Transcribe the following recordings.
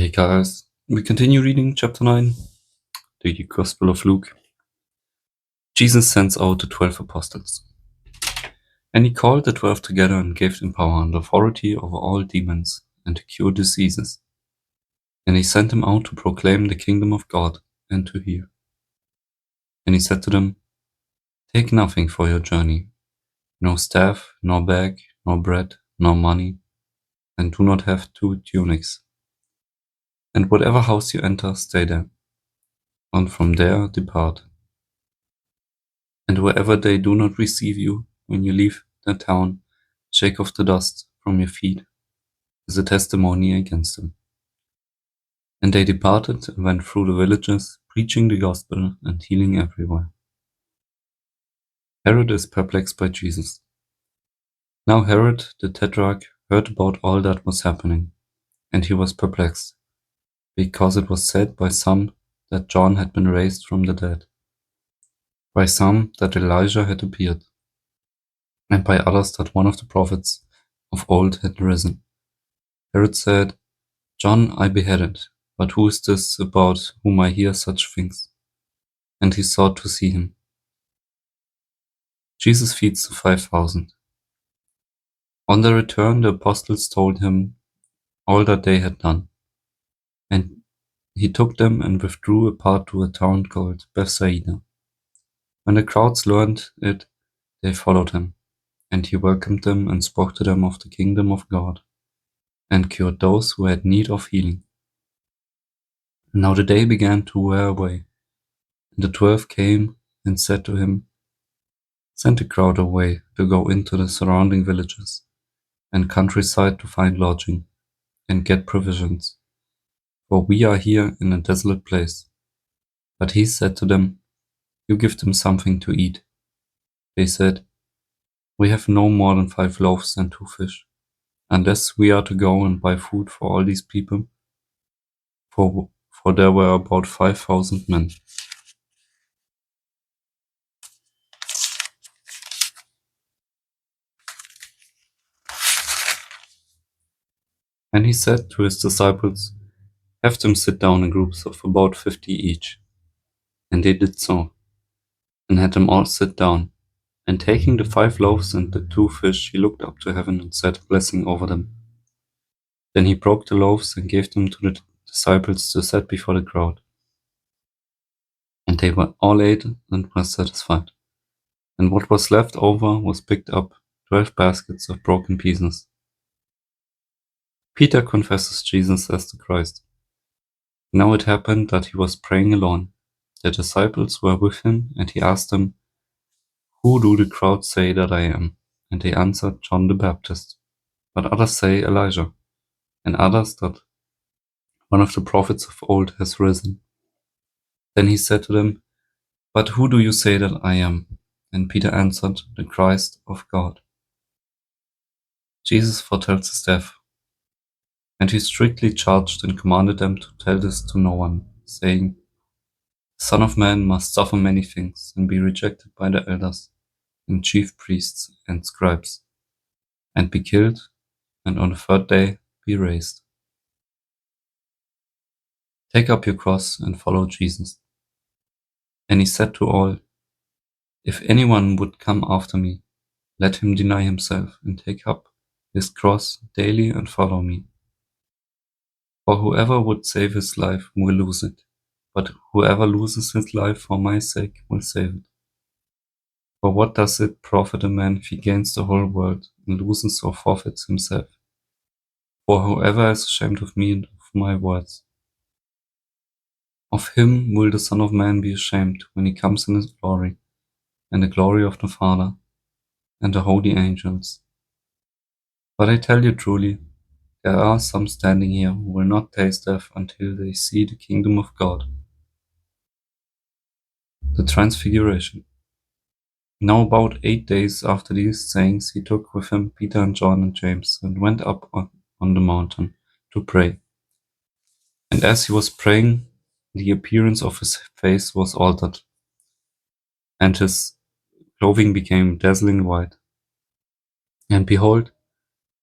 Hey guys, we continue reading chapter 9, the Gospel of Luke. Jesus sends out the 12 apostles. And he called the 12 together and gave them power and authority over all demons and to cure diseases. And he sent them out to proclaim the kingdom of God and to heal. And he said to them, Take nothing for your journey, no staff, nor bag, nor bread, nor money, and do not have 2 tunics. And whatever house you enter, stay there, and from there depart. And wherever they do not receive you, when you leave the town, shake off the dust from your feet as a testimony against them. And they departed and went through the villages, preaching the gospel and healing everywhere. Herod is perplexed by Jesus. Now Herod the Tetrarch heard about all that was happening, and he was perplexed, because it was said by some that John had been raised from the dead, by some that Elijah had appeared, and by others that one of the prophets of old had risen. Herod said, John I beheaded, but who is this about whom I hear such things? And he sought to see him. Jesus feeds the 5,000. On their return, the apostles told him all that they had done. And he took them and withdrew apart to a town called Bethsaida. When the crowds learned it, they followed him, and he welcomed them and spoke to them of the kingdom of God, and cured those who had need of healing. Now the day began to wear away, and the 12 came and said to him, Send the crowd away to go into the surrounding villages and countryside to find lodging and get provisions, for we are here in a desolate place. But he said to them, You give them something to eat. They said, We have no more than 5 loaves and 2 fish, unless we are to go and buy food for all these people, for there were about 5,000 men. And he said to his disciples, Have them sit down in groups of about 50 each. And they did so, and had them all sit down. And taking the 5 loaves and the 2 fish, he looked up to heaven and said a blessing over them. Then he broke the loaves and gave them to the disciples to set before the crowd. And they all ate and were satisfied. And what was left over was picked up, 12 baskets of broken pieces. Peter confesses Jesus as the Christ. Now it happened that he was praying alone. The disciples were with him, and he asked them, Who do the crowd say that I am? And they answered, John the Baptist. But others say Elijah, and others that one of the prophets of old has risen. Then he said to them, But who do you say that I am? And Peter answered, The Christ of God. Jesus foretells his death. And he strictly charged and commanded them to tell this to no one, saying, The Son of Man must suffer many things, and be rejected by the elders, and chief priests, and scribes, and be killed, and on the 3rd day be raised. Take up your cross and follow Jesus. And he said to all, If anyone would come after me, let him deny himself, and take up his cross daily and follow me. For whoever would save his life will lose it, but whoever loses his life for my sake will save it. For what does it profit a man if he gains the whole world and loses or forfeits himself? For whoever is ashamed of me and of my words, of him will the Son of Man be ashamed when he comes in his glory, and the glory of the Father, and the holy angels. But I tell you truly, there are some standing here who will not taste death until they see the kingdom of God. The Transfiguration. Now about 8 days after these sayings, he took with him Peter and John and James, and went up on the mountain to pray. And as he was praying, the appearance of his face was altered, and his clothing became dazzling white. And behold,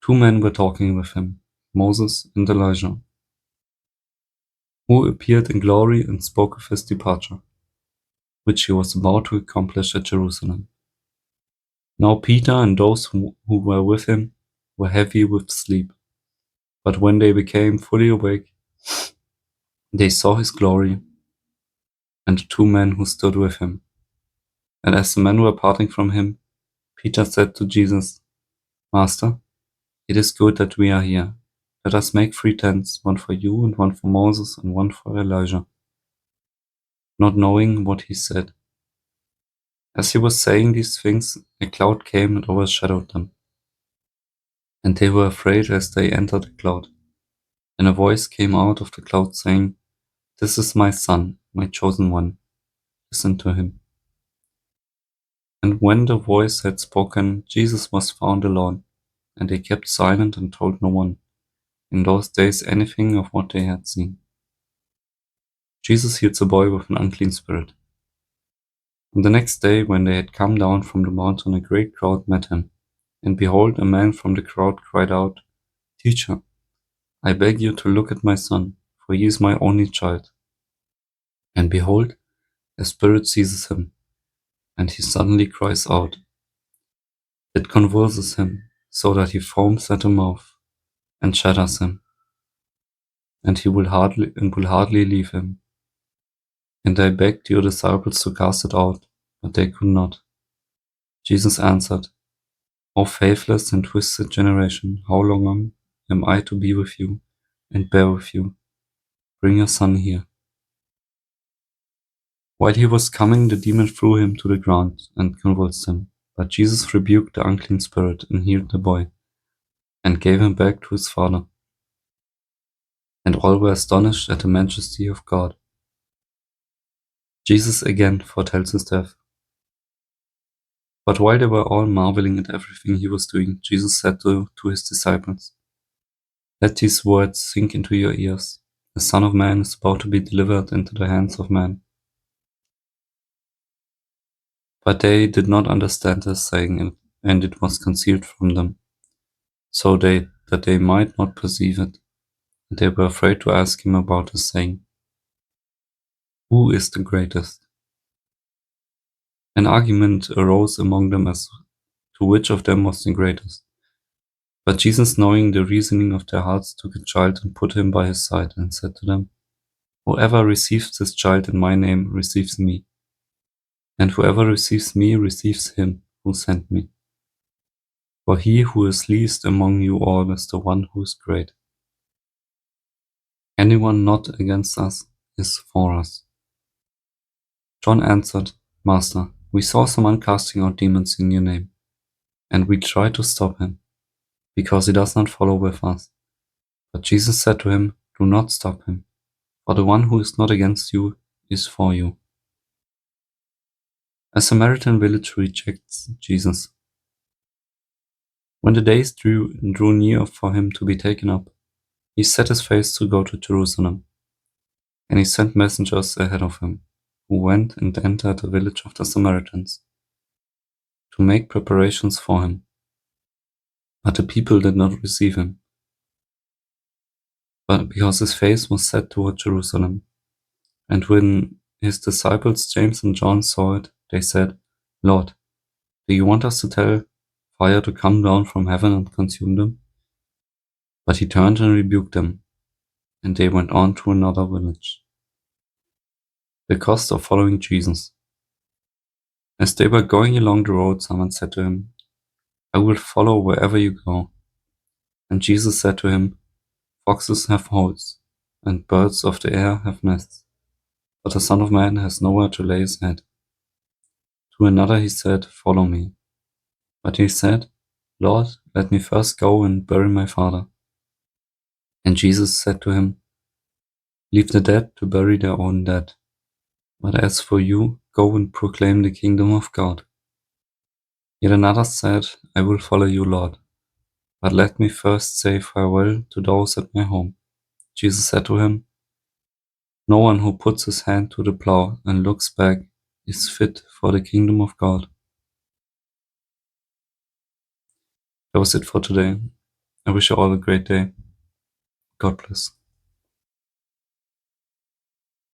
2 men were talking with him, Moses and Elijah. who appeared in glory and spoke of his departure, which he was about to accomplish at Jerusalem. Now Peter and those who were with him were heavy with sleep, but when they became fully awake, they saw his glory and the two men who stood with him. And as the men were parting from him, Peter said to Jesus, Master, it is good that we are here. Let us make 3 tents, one for you and one for Moses and one for Elijah. Not knowing what he said. As he was saying these things, a cloud came and overshadowed them. And they were afraid as they entered the cloud. And a voice came out of the cloud saying, This is my son, my chosen one. Listen to him. And when the voice had spoken, Jesus was found alone, and they kept silent and told no one in those days anything of what they had seen. Jesus healed a boy with an unclean spirit. And the next day, when they had come down from the mountain, a great crowd met him. And behold, a man from the crowd cried out, Teacher, I beg you to look at my son, for he is my only child. And behold, a spirit seizes him, and he suddenly cries out. It convulses him, so that he foams at the mouth, and shatters him, and he will hardly leave him. And I begged your disciples to cast it out, but they could not. Jesus answered, O faithless and twisted generation, how long am I to be with you and bear with you? Bring your son here. While he was coming, the demon threw him to the ground and convulsed him. But Jesus rebuked the unclean spirit and healed the boy, and gave him back to his father. And all were astonished at the majesty of God. Jesus again foretells his death. But while they were all marveling at everything he was doing, Jesus said to his disciples, Let these words sink into your ears. The Son of Man is about to be delivered into the hands of men. But they did not understand his saying, and it was concealed from them, so that they might not perceive it. And they were afraid to ask him about his saying, Who is the greatest? An argument arose among them as to which of them was the greatest. But Jesus, knowing the reasoning of their hearts, took a child and put him by his side, and said to them, Whoever receives this child in my name receives me, and whoever receives me receives him who sent me. For he who is least among you all is the one who is great. Anyone not against us is for us. John answered, Master, we saw someone casting out demons in your name, and we tried to stop him, because he does not follow with us. But Jesus said to him, Do not stop him, for the one who is not against you is for you. A Samaritan village rejects Jesus. When the days drew near for him to be taken up, he set his face to go to Jerusalem. And he sent messengers ahead of him, who went and entered the village of the Samaritans, to make preparations for him. But the people did not receive him, but because his face was set toward Jerusalem. And when his disciples James and John saw it, they said, Lord, do you want us to tell fire to come down from heaven and consume them? But he turned and rebuked them, and they went on to another village. The cost of following Jesus. As they were going along the road, someone said to him, I will follow wherever you go. And Jesus said to him, Foxes have holes, and birds of the air have nests, but the Son of Man has nowhere to lay his head. To another he said, Follow me. But he said, Lord, let me first go and bury my father. And Jesus said to him, Leave the dead to bury their own dead. But as for you, go and proclaim the kingdom of God. Yet another said, I will follow you, Lord. But let me first say farewell to those at my home. Jesus said to him, No one who puts his hand to the plow and looks back is fit for the kingdom of God. That was it for today. I wish you all a great day. God bless.